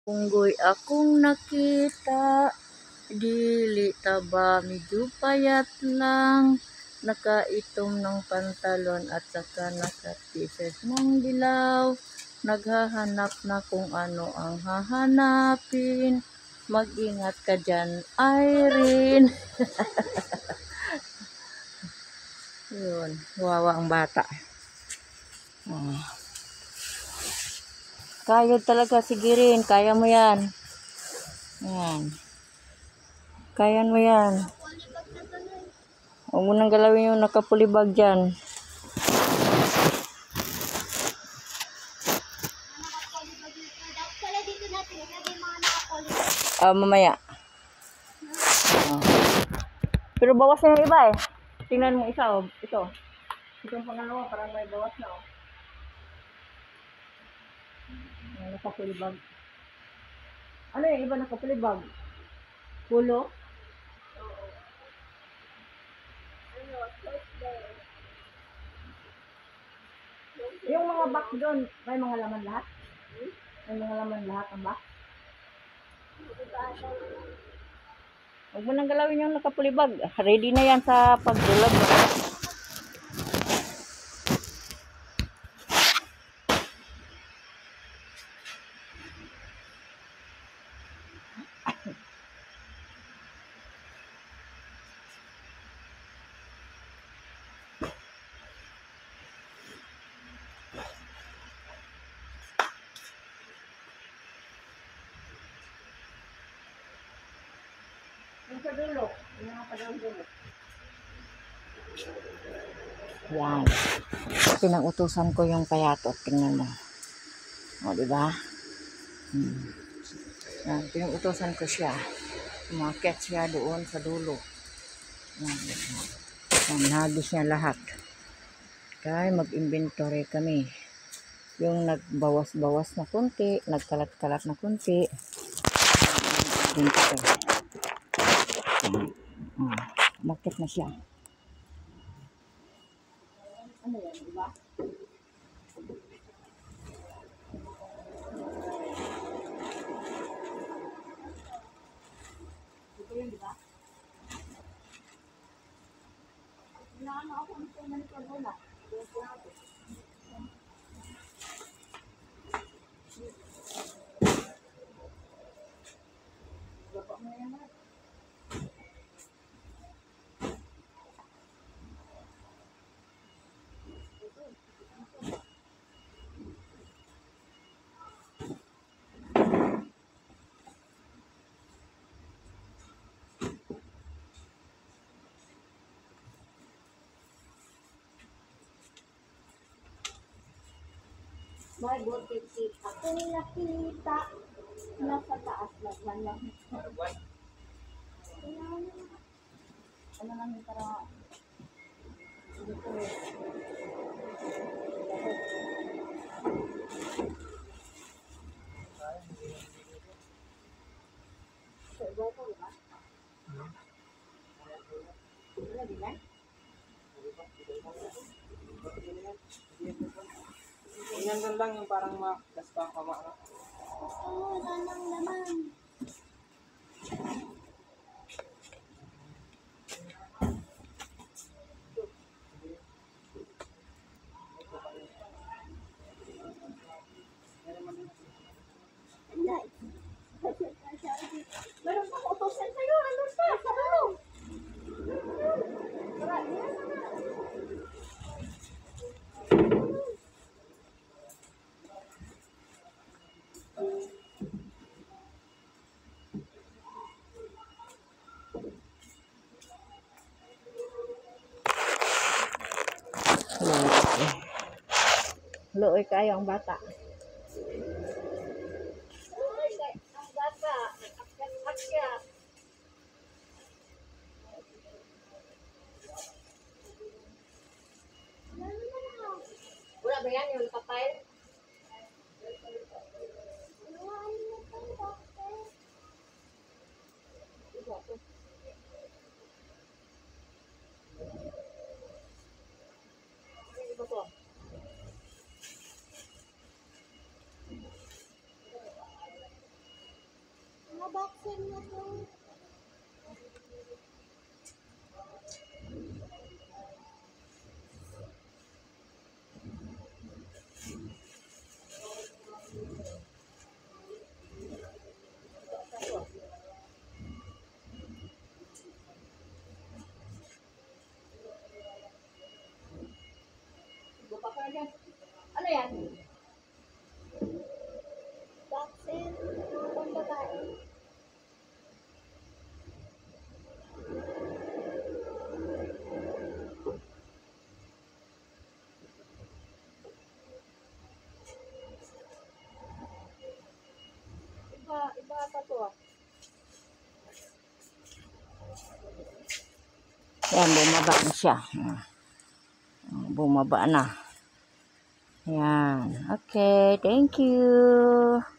Unggoy akong nakita, dili taba, medyo payat lang. Nakaitom ng pantalon at saka naka-t-shirt ng dilaw. Naghahanap na kung ano ang hahanapin. Mag-ingat ka dyan, Irene. Yun, wawa ang bata. Oh. Kayod talaga, sige rin. Kaya mo yan. Yan. Kaya mo yan. Huwag mo nang galawin yung nakapulibag dyan. Mamaya. Pero bawas na yung iba eh. Tingnan mo isa oh. Ito. Itong pangalawa parang may bawas na oh. Nakapulibag. Ano yung iba nakapulibag? Pulo? Yung mga box doon, may mga laman lahat? May mga laman lahat ang box? Huwag mo nang galawin yung nakapulibag. Ready na yan sa pagdulag. Yung sa dulo. Yung mga dulo. Yan. Pinag-utusan ko yung kayatot. Tingnan mo. O, diba? Yan. Pinag-utusan ko siya. Umakit siya doon sa dulo. Yan. Yan. Nahagis niya lahat. Kaya mag-inventory kami. Yung nagbawas-bawas na kunti, nagkalat-kalat na kunti. Inventory. Umakit na siya. Ano yan, diba? Ito yun, diba? Inaano ako ng tunan ko muna. Doon po natin. Baba mo yan na. May butik akong nakita nasa taas lang. Ano lang yung para dito eh. Ganyan lang yung parang makasta ka ma. Oo, ganang naman. Meron pa ko utosan sa'yo. Ano pa? Sa ano? Luoy kayo ang bata. Luoy kayo ang bata. Nag-akyat-akyat. Wala ba yan yung nakapile? Boxing na to. Ano yan? Boxing. Pang babae. Iba pa to ah. Yan, bumaba na siya. Bumaba na. Yan. Okay, thank you.